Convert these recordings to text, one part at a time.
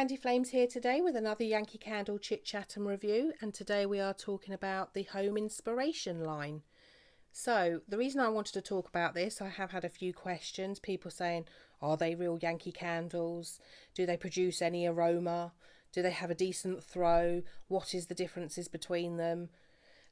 Candy Flames here today with another Yankee Candle chit chat and review, and today we are talking about the home inspiration line. So the reason I wanted to talk about this, I have had a few questions, people saying, are they real Yankee candles? Do they produce any aroma? Do they have a decent throw? What is the differences between them?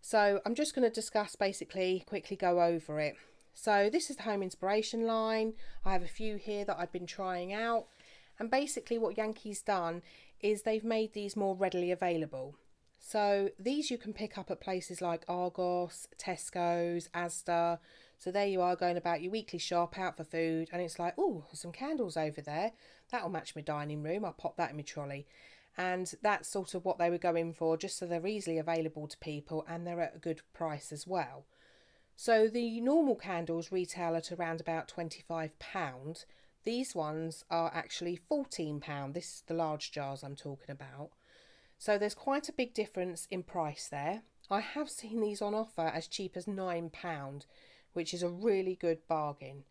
So I'm just going to discuss, basically quickly go over it. So this is the home inspiration line. I have a few here that I've been trying out. And basically what Yankee's done is they've made these more readily available. So these you can pick up at places like Argos, Tesco's, Asda. So there you are going about your weekly shop out for food and it's like, oh, there's some candles over there. That'll match my dining room. I'll pop that in my trolley. And that's sort of what they were going for, just so they're easily available to people and they're at a good price as well. So the normal candles retail at around about £25. These ones are actually £14. This is the large jars I'm talking about. So there's quite a big difference in price there. I have seen these on offer as cheap as £9, which is a really good bargain.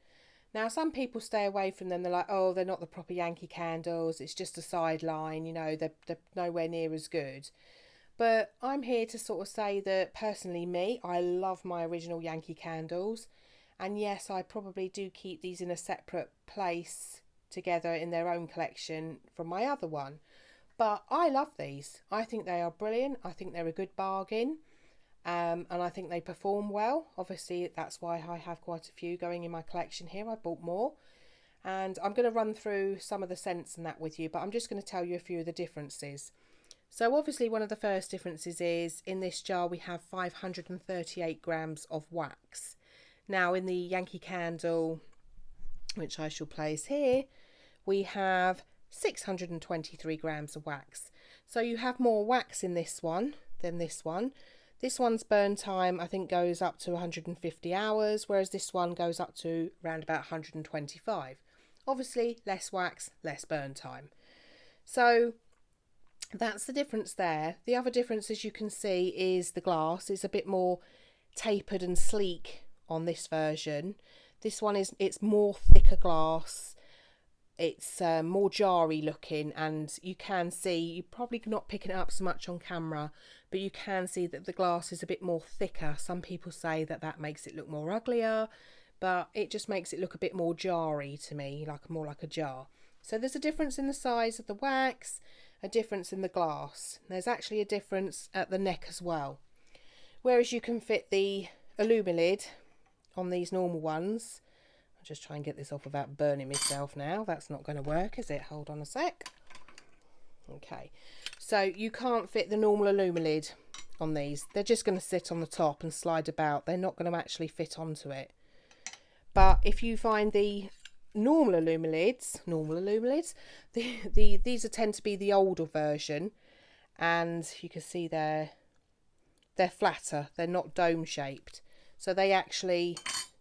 Now, some people stay away from them. They're like, oh, they're not the proper Yankee candles. It's just a sideline, you know, they're nowhere near as good. But I'm here to sort of say that personally I love my original Yankee candles. And yes, I probably do keep these in a separate place together in their own collection from my other one. But I love these. I think they are brilliant. I think they're a good bargain. And I think they perform well. Obviously, that's why I have quite a few going in my collection here. I bought more. And I'm going to run through some of the scents and that with you. But I'm just going to tell you a few of the differences. So obviously one of the first differences is in this jar we have 538 grams of wax. Now in the Yankee candle, which I shall place here, we have 623 grams of wax. So you have more wax in this one than this one. This one's burn time I think goes up to 150 hours, whereas this one goes up to around about 125. Obviously less wax, less burn time. So that's the difference there. The other difference, as you can see, is the glass is a bit more tapered and sleek on this version. This one it's more thicker glass. It's more jarry looking, and you can see, you're probably not picking it up so much on camera, but you can see that the glass is a bit more thicker. Some people say that that makes it look more uglier, but it just makes it look a bit more jarry to me, like more like a jar. So there's a difference in the size of the wax, a difference in the glass. There's actually a difference at the neck as well. Whereas you can fit the Illumilid on these normal ones. I'll just try and get this off without burning myself now. That's not going to work, is it? Hold on a sec. Okay, so you can't fit the normal Illumilid on these. They're just going to sit on the top and slide about. They're not going to actually fit onto it. But if you find the normal Illumilids, these tend to be the older version, and you can see they're flatter. They're not dome shaped, so they actually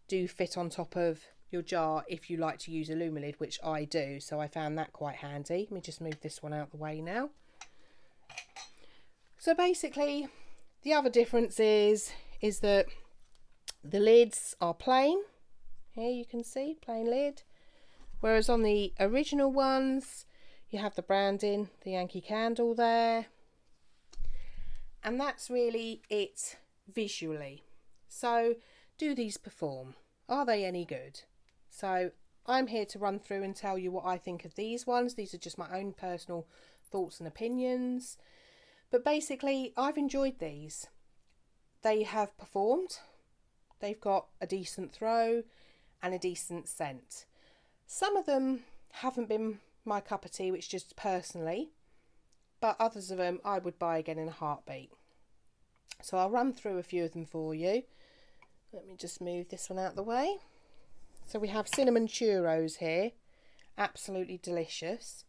do fit on top of your jar if you like to use Illumilid, which I do. So I found that quite handy. Let me just move this one out of the way now. So basically, the other difference is that the lids are plain. Here you can see plain lid. Whereas on the original ones, you have the branding, the Yankee candle there. And that's really it visually. So do these perform? Are they any good? So I'm here to run through and tell you what I think of these ones. These are just my own personal thoughts and opinions. But basically, I've enjoyed these. They have performed. They've got a decent throw and a decent scent. Some of them haven't been my cup of tea, which just personally, but others of them I would buy again in a heartbeat. So I'll run through a few of them for you. Let me just move this one out of the way. So we have cinnamon churros here, absolutely delicious.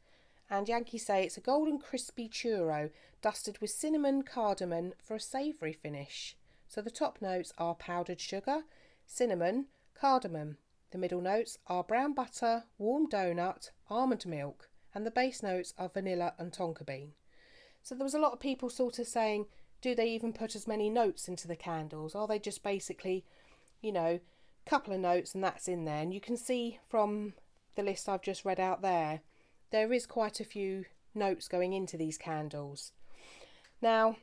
And Yankee say it's a golden crispy churro dusted with cinnamon cardamom for a savoury finish. So the top notes are powdered sugar, cinnamon, cardamom. The middle notes are brown butter, warm donut, almond milk, and the base notes are vanilla and tonka bean. So there was a lot of people sort of saying, do they even put as many notes into the candles? Are they just basically, you know, a couple of notes and that's in there? And you can see from the list I've just read out there, there is quite a few notes going into these candles. Now,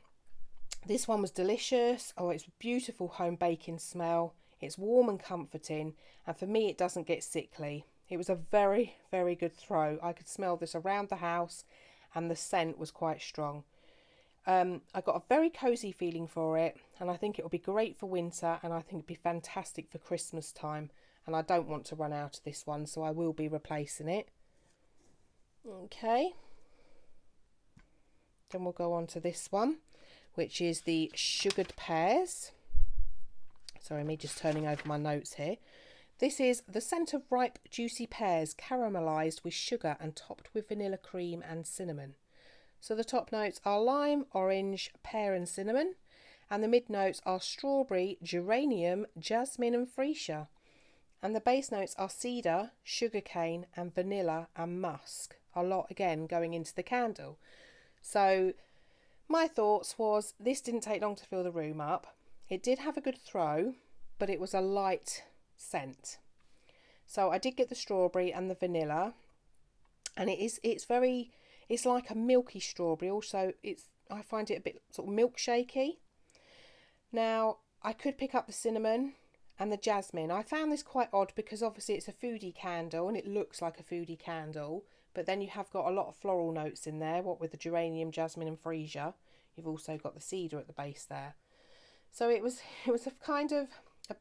this one was delicious. Oh, it's a beautiful home baking smell. It's warm and comforting, and for me it doesn't get sickly. It was a very, very good throw. I could smell this around the house and the scent was quite strong. I got a very cosy feeling for it, and I think it will be great for winter, and I think it'd be fantastic for Christmas time. And I don't want to run out of this one, so I will be replacing it. Okay. Then we'll go on to this one, which is the sugared pears. Sorry, me just turning over my notes here. This is the scent of ripe, juicy pears caramelised with sugar and topped with vanilla cream and cinnamon. So the top notes are lime, orange, pear and cinnamon, and the mid notes are strawberry, geranium, jasmine and freesia. And the base notes are cedar, sugarcane and vanilla and musk. A lot again going into the candle. So my thoughts was this didn't take long to fill the room up. It did have a good throw, but it was a light scent. So I did get the strawberry and the vanilla, and it's like a milky strawberry. Also, I find it a bit sort of milkshakey. Now, I could pick up the cinnamon and the jasmine. I found this quite odd because obviously it's a foodie candle and it looks like a foodie candle, but then you have got a lot of floral notes in there, what with the geranium, jasmine and freesia. You've also got the cedar at the base there. So it was a kind of a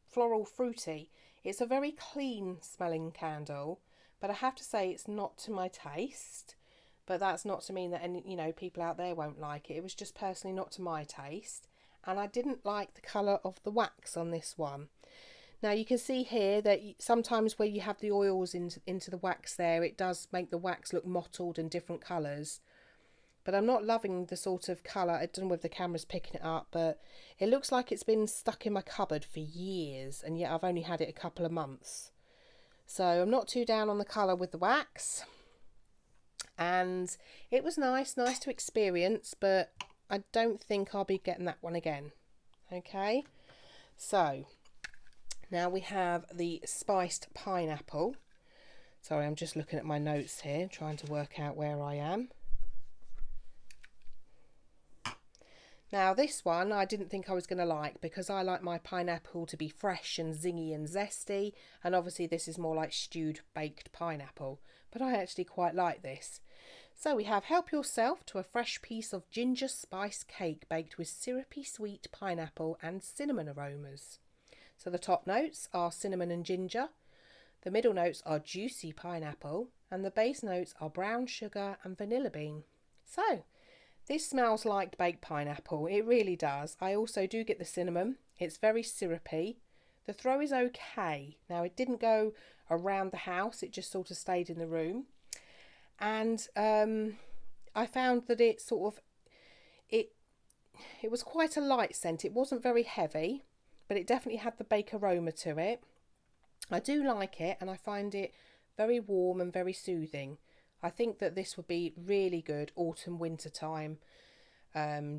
floral fruity. It's a very clean smelling candle, but I have to say it's not to my taste. But that's not to mean that any people out there won't like it. It was just personally not to my taste, and I didn't like the colour of the wax on this one. Now you can see here that sometimes where you have the oils into the wax there, it does make the wax look mottled and different colours. But I'm not loving the sort of colour. I don't know if the camera's picking it up, but it looks like it's been stuck in my cupboard for years, and yet I've only had it a couple of months. So I'm not too down on the colour with the wax. And it was nice to experience, but I don't think I'll be getting that one again. Okay, so now we have the spiced pineapple. Sorry, I'm just looking at my notes here, trying to work out where I am. Now this one I didn't think I was going to like, because I like my pineapple to be fresh and zingy and zesty, and obviously this is more like stewed baked pineapple, but I actually quite like this. So we have help yourself to a fresh piece of ginger spice cake baked with syrupy sweet pineapple and cinnamon aromas. So the top notes are cinnamon and ginger, the middle notes are juicy pineapple, and the base notes are brown sugar and vanilla bean. So this smells like baked pineapple, it really does. I also do get the cinnamon, it's very syrupy. The throw is okay. Now it didn't go around the house, it just sort of stayed in the room. And I found that it was quite a light scent. It wasn't very heavy, but it definitely had the bake aroma to it. I do like it, and I find it very warm and very soothing. I think that this would be really good autumn winter time.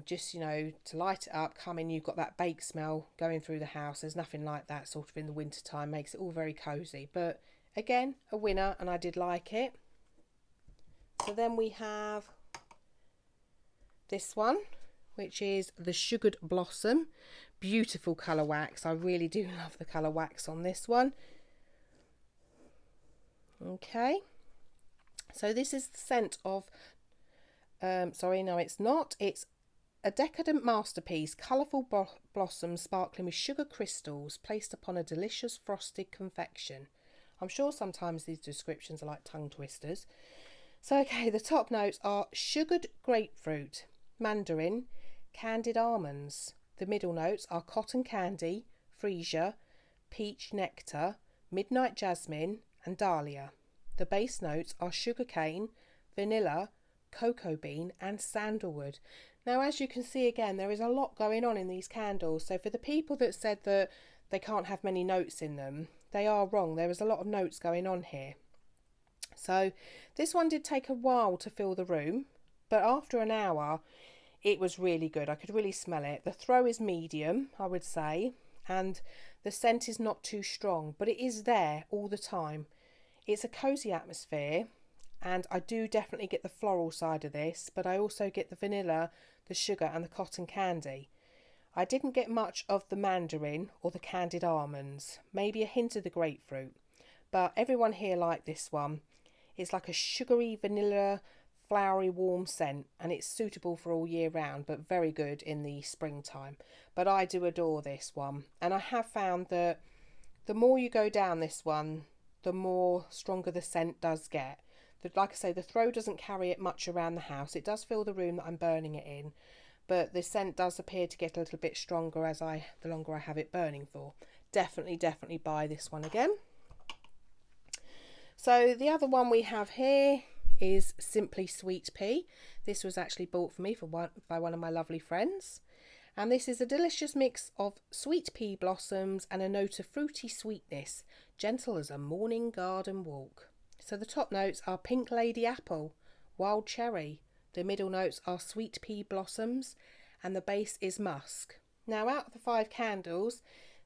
Just to light it up, come in, you've got that bake smell going through the house. There's nothing like that sort of in the winter time, makes it all very cozy. But again, a winner, and I did like it. So then we have this one, which is the Sugared Blossom. Beautiful colour wax. I really do love the colour wax on this one. Okay. So this is the scent of, sorry, no it's not. It's a decadent masterpiece, colourful blossoms sparkling with sugar crystals placed upon a delicious frosted confection. I'm sure sometimes these descriptions are like tongue twisters. So okay, the top notes are sugared grapefruit, mandarin, candied almonds. The middle notes are cotton candy, freesia, peach nectar, midnight jasmine and dahlia. The base notes are sugarcane, vanilla, cocoa bean and sandalwood. Now as you can see again, there is a lot going on in these candles. So for the people that said that they can't have many notes in them, they are wrong. There is a lot of notes going on here. So this one did take a while to fill the room, but after an hour it was really good. I could really smell it. The throw is medium, I would say, and the scent is not too strong, but it is there all the time. It's a cosy atmosphere, and I do definitely get the floral side of this, but I also get the vanilla, the sugar and the cotton candy. I didn't get much of the mandarin or the candied almonds, maybe a hint of the grapefruit, but everyone here liked this one. It's like a sugary vanilla flowery warm scent, and it's suitable for all year round but very good in the springtime. But I do adore this one, and I have found that the more you go down this one, the more stronger the scent does get. Like I say, the throw doesn't carry it much around the house. It does fill the room that I'm burning it in, but the scent does appear to get a little bit stronger the longer I have it burning for. Definitely buy this one again. So the other one we have here is Simply Sweet Pea. This was actually bought for me by one of my lovely friends. And this is a delicious mix of sweet pea blossoms and a note of fruity sweetness, gentle as a morning garden walk. So the top notes are pink lady apple, wild cherry. The middle notes are sweet pea blossoms, and the base is musk. Now, out of the 5 candles,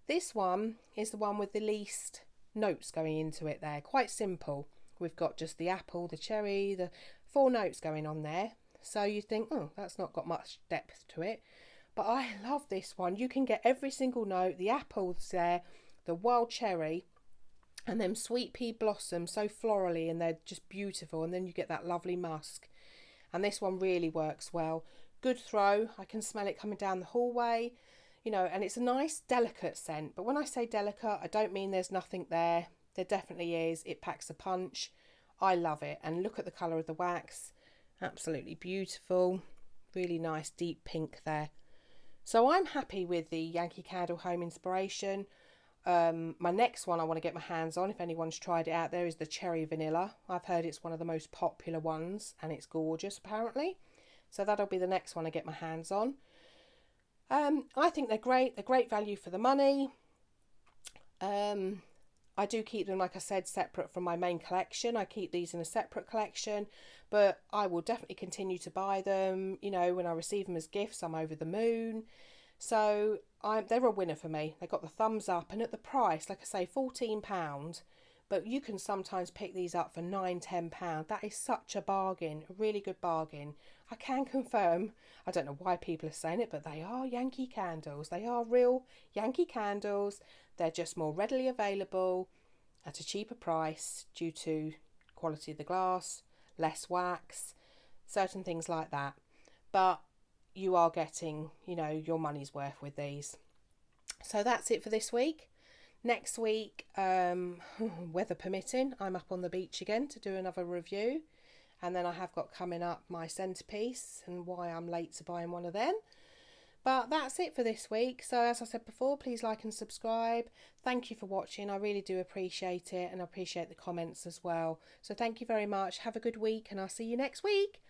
this one is the one with the least notes going into it there. Quite simple. We've got just the apple, the cherry, the 4 notes going on there. So you think, oh, that's not got much depth to it. But I love this one. You can get every single note. The apple's there, the wild cherry, and then sweet pea blossoms, so florally, and they're just beautiful. And then you get that lovely musk. And this one really works well. Good throw. I can smell it coming down the hallway. And it's a nice delicate scent. But when I say delicate, I don't mean there's nothing there. There definitely is. It packs a punch. I love it. And look at the colour of the wax. Absolutely beautiful. Really nice deep pink there. So I'm happy with the Yankee Candle Home Inspiration. My next one I want to get my hands on, if anyone's tried it out there, is the Cherry Vanilla. I've heard it's one of the most popular ones, and it's gorgeous apparently. So that'll be the next one I get my hands on. I think they're great. They're great value for the money. I do keep them, like I said, separate from my main collection. I keep these in a separate collection, but I will definitely continue to buy them. When I receive them as gifts, I'm over the moon. So they're a winner for me. They got the thumbs up, and at the price, like I say, £14. But you can sometimes pick these up for £9–10. That is such a bargain, a really good bargain. I can confirm, I don't know why people are saying it, but they are Yankee candles. They are real Yankee candles. They're just more readily available at a cheaper price due to quality of the glass, less wax, certain things like that. But you are getting, your money's worth with these. So that's it for this week. Next week, weather permitting, I'm up on the beach again to do another review. And then I have got coming up my centrepiece and why I'm late to buying one of them. But that's it for this week. So as I said before, please like and subscribe. Thank you for watching. I really do appreciate it, and I appreciate the comments as well. So thank you very much. Have a good week, and I'll see you next week.